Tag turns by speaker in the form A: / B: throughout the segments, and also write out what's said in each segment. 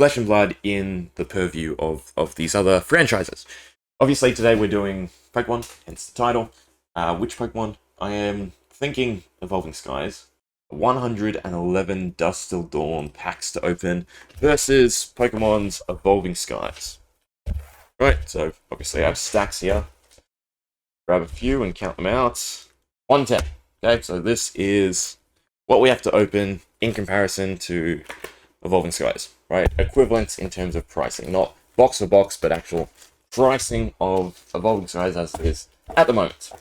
A: Flesh and Blood in the purview of these other franchises. Obviously, today we're doing Pokemon, hence the title. Which Pokemon? I am thinking Evolving Skies. 111 Dusk Till Dawn packs to open versus Pokemon's Evolving Skies. Right, so obviously I have stacks here. Grab a few and count them out. 110. Okay, so this is what we have to open in comparison to Evolving Skies, right? Equivalent in terms of pricing, not box for box, but actual pricing of Evolving Skies as it is at the moment.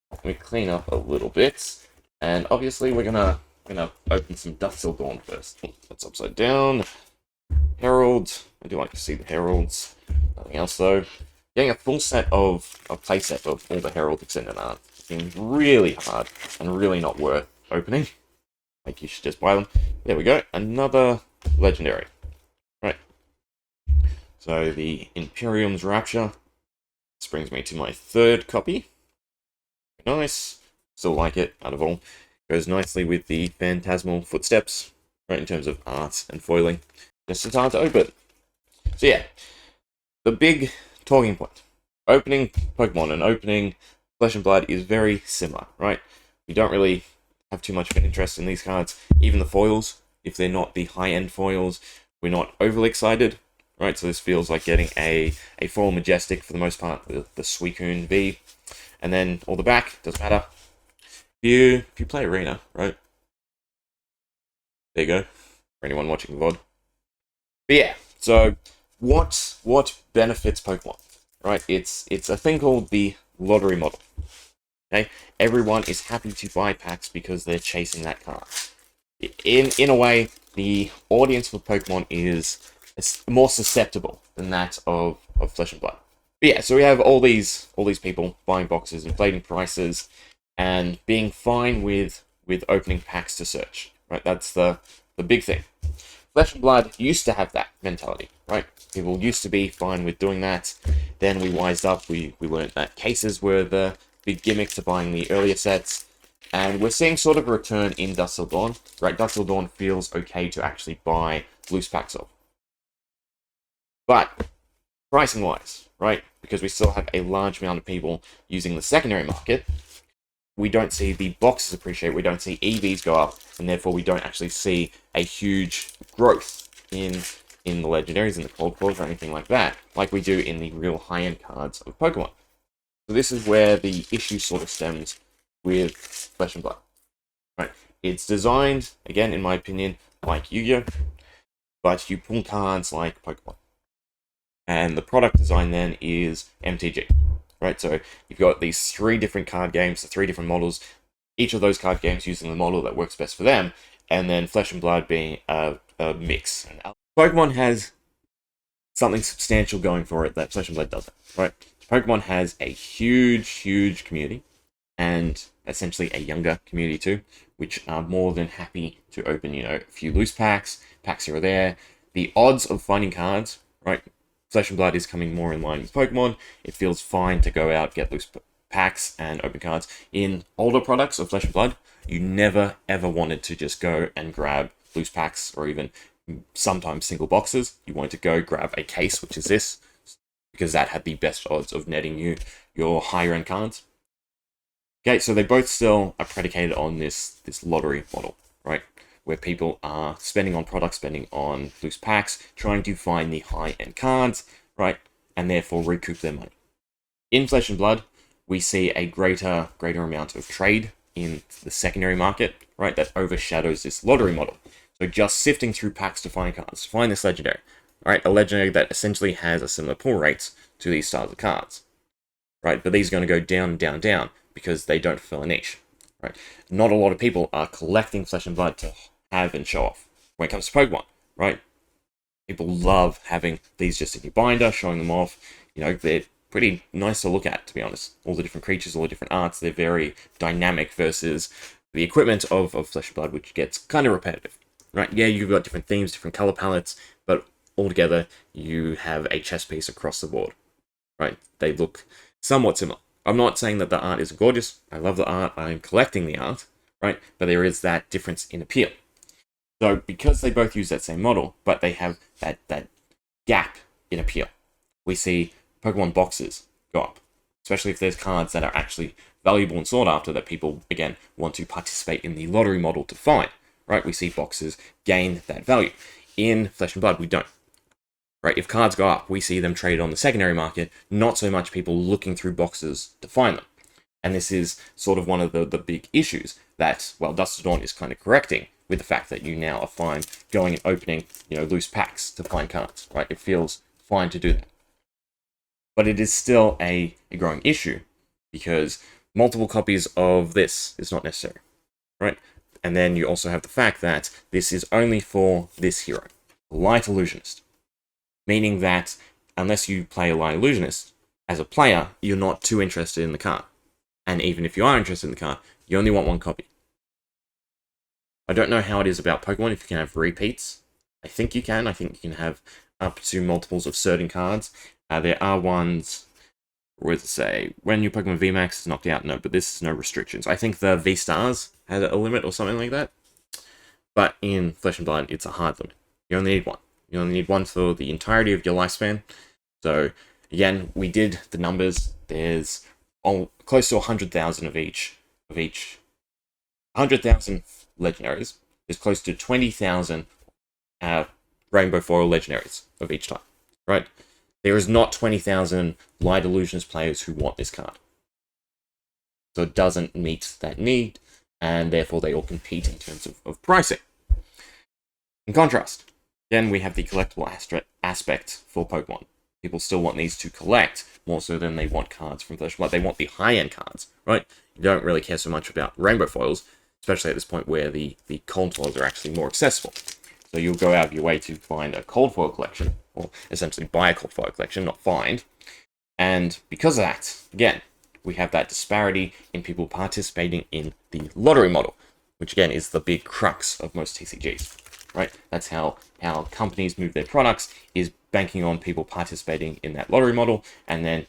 A: Let me clean up a little bit, and obviously we're gonna open some Dusk Till Dawn first. That's upside down. Herald. I do like to see the heralds. Nothing else though. Getting a full set of playset of all the Herald extended art seems really hard and really not worth opening. Like, you should just buy them. There we go. Another legendary. Right. So the Imperium's Rapture. This brings me to my third copy. Nice. Still like it out of all. Goes nicely with the Phantasmal Footsteps, right, in terms of art and foiling. Just in time to open. So yeah, the big talking point. Opening Pokemon and opening Flesh and Blood is very similar, right? We don't really have too much of an interest in these cards. Even the foils, if they're not the high-end foils, we're not overly excited, right? So this feels like getting a foil Majestic for the most part, the Suicune V. And then all the back, doesn't matter. If you play Arena, right? There you go. For anyone watching the VOD. But yeah, so what benefits Pokemon, right? It's a thing called the lottery model. Okay, everyone is happy to buy packs because they're chasing that card. In a way, the audience for Pokemon is more susceptible than that of Flesh and Blood. But yeah, so we have all these people buying boxes, inflating prices, and being fine with opening packs to search. Right, that's the big thing. Flesh and Blood used to have that mentality, right? People used to be fine with doing that. Then we wised up. We learned that cases were the big gimmick to buying the earlier sets, and we're seeing sort of a return in Dusk Till Dawn. Right, Dusk Till Dawn feels okay to actually buy loose packs of. But pricing-wise, right, because we still have a large amount of people using the secondary market, we don't see the boxes appreciate, we don't see EVs go up, and therefore we don't actually see a huge growth in the legendaries, in the cold cores, or anything like that, like we do in the real high-end cards of Pokemon. So this is where the issue sort of stems with Flesh and Blood. Right, it's designed, again, in my opinion, like Yu-Gi-Oh!, but you pull cards like Pokemon. And the product design then is MTG. Right, so you've got these 3 different card games, the 3 different models, each of those card games using the model that works best for them, and then Flesh and Blood being a mix. Pokemon has something substantial going for it that Flesh and Blood doesn't, right? Pokemon has a huge community, and essentially a younger community too, which are more than happy to open, a few loose packs here or there. The odds of finding cards, right? Flesh and Blood is coming more in line with Pokemon. It feels fine to go out, get loose packs, and open cards. In older products of Flesh and Blood, you never ever wanted to just go and grab loose packs, or even sometimes single boxes. You wanted to go grab a case, which is this, because that had the best odds of netting you your higher end cards. Okay, so they both still are predicated on this lottery model, right? Where people are spending on products, spending on loose packs, trying to find the high-end cards, right, and therefore recoup their money. In Flesh and Blood, we see a greater amount of trade in the secondary market, right, that overshadows this lottery model. So just sifting through packs to find cards, to find this legendary, right, a legendary that essentially has a similar pull rate to these styles of cards, right, but these are going to go down, because they don't fill a niche, right. Not a lot of people are collecting Flesh and Blood to have and show off. When it comes to Pokemon, right? People love having these just in your binder, showing them off. They're pretty nice to look at, to be honest. All the different creatures, all the different arts, they're very dynamic versus the equipment of Flesh and Blood, which gets kind of repetitive, right? Yeah, you've got different themes, different color palettes, but altogether, you have a chess piece across the board, right? They look somewhat similar. I'm not saying that the art isn't gorgeous. I love the art. I'm collecting the art, right? But there is that difference in appeal. So because they both use that same model, but they have that gap in appeal. We see Pokemon boxes go up, especially if there's cards that are actually valuable and sought after that people, again, want to participate in the lottery model to find, right? We see boxes gain that value. In Flesh and Blood, we don't. Right? If cards go up, we see them traded on the secondary market, not so much people looking through boxes to find them. And this is sort of one of the big issues that, well, Dusk Till Dawn is kind of correcting with the fact that you now are fine going and opening, loose packs to find cards, right? It feels fine to do that. But it is still a growing issue because multiple copies of this is not necessary, right? And then you also have the fact that this is only for this hero, Light Illusionist. Meaning that unless you play a Light Illusionist, as a player, you're not too interested in the card. And even if you are interested in the card, you only want one copy. I don't know how it is about Pokemon if you can have repeats. I think you can. I think you can have up to multiples of certain cards. There are ones, where does it say, when your Pokemon VMAX is knocked out? No, but this is no restrictions. I think the V-Stars had a limit or something like that. But in Flesh and Blood, it's a hard limit. You only need one. You only need one for the entirety of your lifespan. So, again, we did the numbers. There's close to 100,000 of each. 100,000 legendaries. There's close to 20,000 Rainbow Foil legendaries of each type. Right? There is not 20,000 Light Illusionist players who want this card. So it doesn't meet that need, and therefore they all compete in terms of pricing. In contrast, then we have the collectible aspect for Pokemon. People still want these to collect more so than they want cards from Flesh and Blood. They want the high-end cards, right? You don't really care so much about rainbow foils, especially at this point where the cold foils are actually more accessible. So you'll go out of your way to find a cold foil collection, or essentially buy a cold foil collection, not find. And because of that, again, we have that disparity in people participating in the lottery model, which again is the big crux of most TCGs. Right? That's how companies move their products, is banking on people participating in that lottery model and then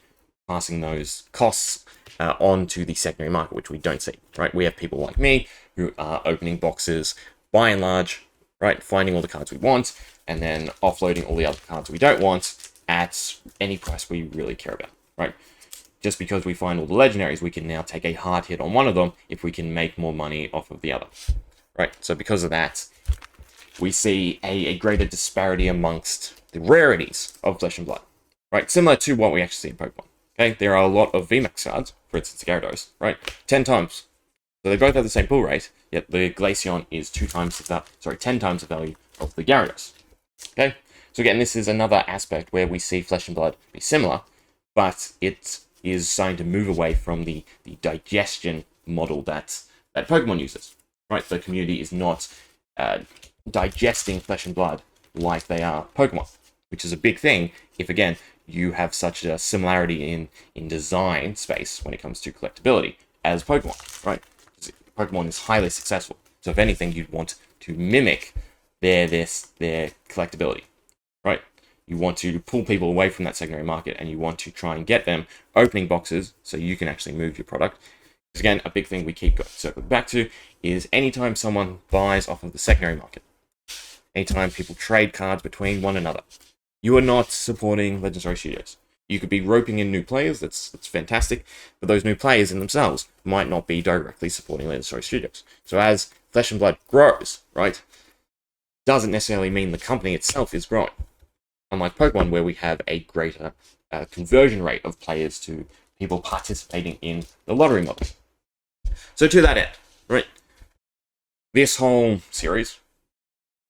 A: passing those costs on to the secondary market, which we don't see. Right? We have people like me who are opening boxes by and large, right? Finding all the cards we want and then offloading all the other cards we don't want at any price we really care about. Right? Just because we find all the legendaries, we can now take a hard hit on one of them if we can make more money off of the other. Right? So because of that, we see a greater disparity amongst the rarities of Flesh and Blood, right? Similar to what we actually see in Pokemon, okay? There are a lot of VMAX cards, for instance, Gyarados, right? 10 times. So they both have the same pull rate, yet the Glaceon is 10 times the value of the Gyarados, okay? So again, this is another aspect where we see Flesh and Blood be similar, but it is starting to move away from the digestion model that Pokemon uses, right? The community is not digesting Flesh and Blood like they are Pokemon, which is a big thing if, again, you have such a similarity in design space when it comes to collectability as Pokemon, right? Pokemon is highly successful, so if anything, you'd want to mimic their collectability, right? You want to pull people away from that secondary market, and you want to try and get them opening boxes so you can actually move your product. Because again, a big thing we keep circling back to is anytime someone buys off of the secondary market, anytime people trade cards between one another, you are not supporting Legendary Studios. You could be roping in new players, that's fantastic, but those new players in themselves might not be directly supporting Legendary Studios. So as Flesh and Blood grows, right, doesn't necessarily mean the company itself is growing. Unlike Pokemon, where we have a greater conversion rate of players to people participating in the lottery model. So to that end, right, this whole series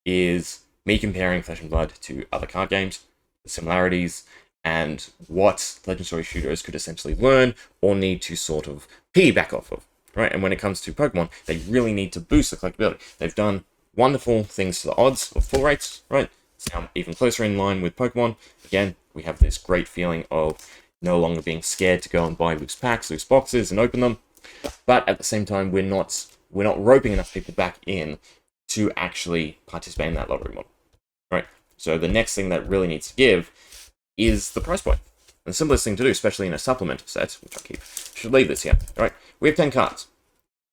A: is me comparing Flesh and Blood to other card games, the similarities, and what Legendary Studios could essentially learn or need to sort of piggyback off of, right? And when it comes to Pokemon, they really need to boost the collectability. They've done wonderful things to the odds of pull rates, right? It's now even closer in line with Pokemon. Again, we have this great feeling of no longer being scared to go and buy loose packs, loose boxes, and open them. But at the same time, we're not roping enough people back in to actually participate in that lottery model, right? So the next thing that really needs to give is the price point. And the simplest thing to do, especially in a supplemental set, which I should leave this here, right? We have 10 cards.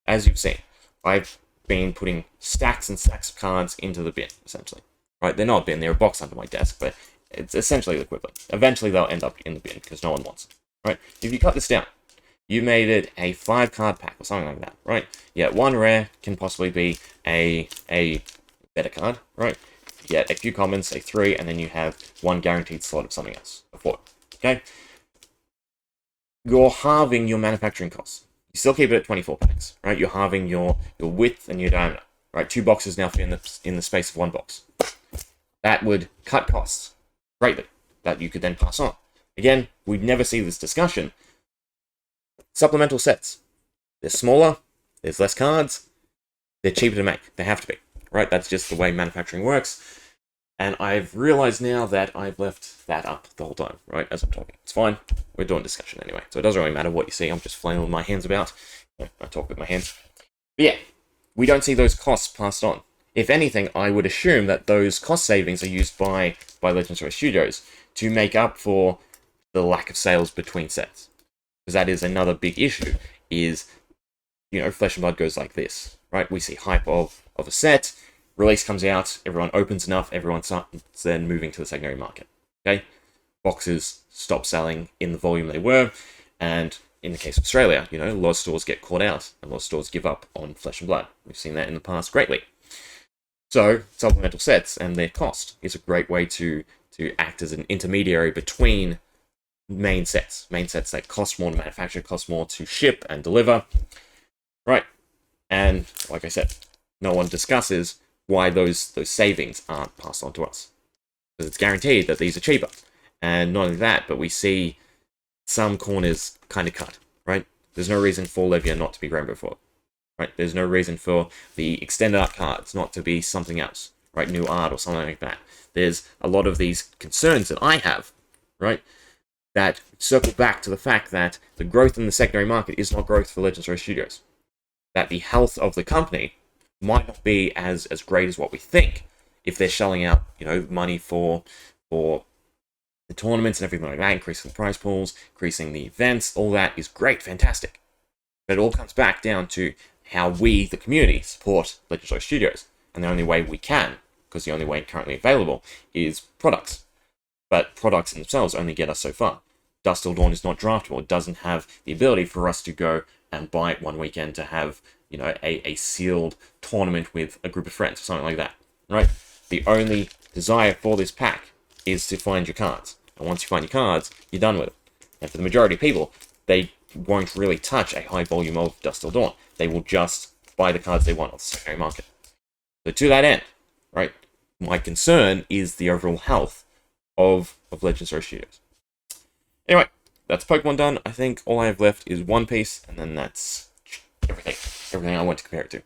A: As you've seen, I've been putting stacks and stacks of cards into the bin, essentially. Right? They're not a bin, they're a box under my desk, but It's essentially the equivalent. Eventually, they'll end up in the bin because no one wants them, right? If you cut this down, you made it a 5-card pack or something like that, right? Yeah, 1 rare can possibly be a better card, right? You get a few commons, say 3, and then you have 1 guaranteed slot of something else, a 4, okay? You're halving your manufacturing costs. You still keep it at 24 packs, right? You're halving your width and your diameter, right? 2 boxes now fit in the space of 1 box. That would cut costs greatly, that you could then pass on. Again, we'd never see this discussion. Supplemental sets. They're smaller, there's less cards, they're cheaper to make. They have to be, right? That's just the way manufacturing works. And I've realized now that I've left that up the whole time, right, as I'm talking. It's fine. We're doing discussion anyway, so it doesn't really matter what you see. I'm just flailing my hands about. I talk with my hands. But yeah, we don't see those costs passed on. If anything, I would assume that those cost savings are used by Legendary Studios to make up for the lack of sales between sets. Because that is another big issue, is, you know, Flesh and Blood goes like this, right? We see hype of a set, release comes out, everyone opens enough, everyone starts then moving to the secondary market, okay? Boxes stop selling in the volume they were, and in the case of Australia, you know, a lot of stores get caught out, and a lot of stores give up on Flesh and Blood. We've seen that in the past greatly. So, supplemental sets and their cost is a great way to act as an intermediary between main sets that cost more to manufacture, cost more to ship and deliver, right? And like I said, no one discusses why those savings aren't passed on to us, because it's guaranteed that these are cheaper. And not only that, but we see some corners kind of cut, right? There's no reason for Levia not to be Rainbow Foil, right? There's no reason for the extended art cards not to be something else, right? New art or something like that. There's a lot of these concerns that I have, right, that circle back to the fact that the growth in the secondary market is not growth for Legendary Studios. That the health of the company might not be as great as what we think if they're shelling out, you know, money for the tournaments and everything like that, increasing the prize pools, increasing the events. All that is great, fantastic. But it all comes back down to how we, the community, support Legendary Studios. And the only way we can, because the only way currently available, is products. But products in themselves only get us so far. Dusk Till Dawn is not draftable. It doesn't have the ability for us to go and buy it one weekend to have, you know, a sealed tournament with a group of friends or something like that, right? The only desire for this pack is to find your cards. And once you find your cards, you're done with it. And for the majority of people, they won't really touch a high volume of Dusk Till Dawn. They will just buy the cards they want on the secondary market. So to that end, right, my concern is the overall health of Legendary Studios. Anyway, that's Pokemon done. I think all I have left is One Piece, and then that's everything I want to compare it to.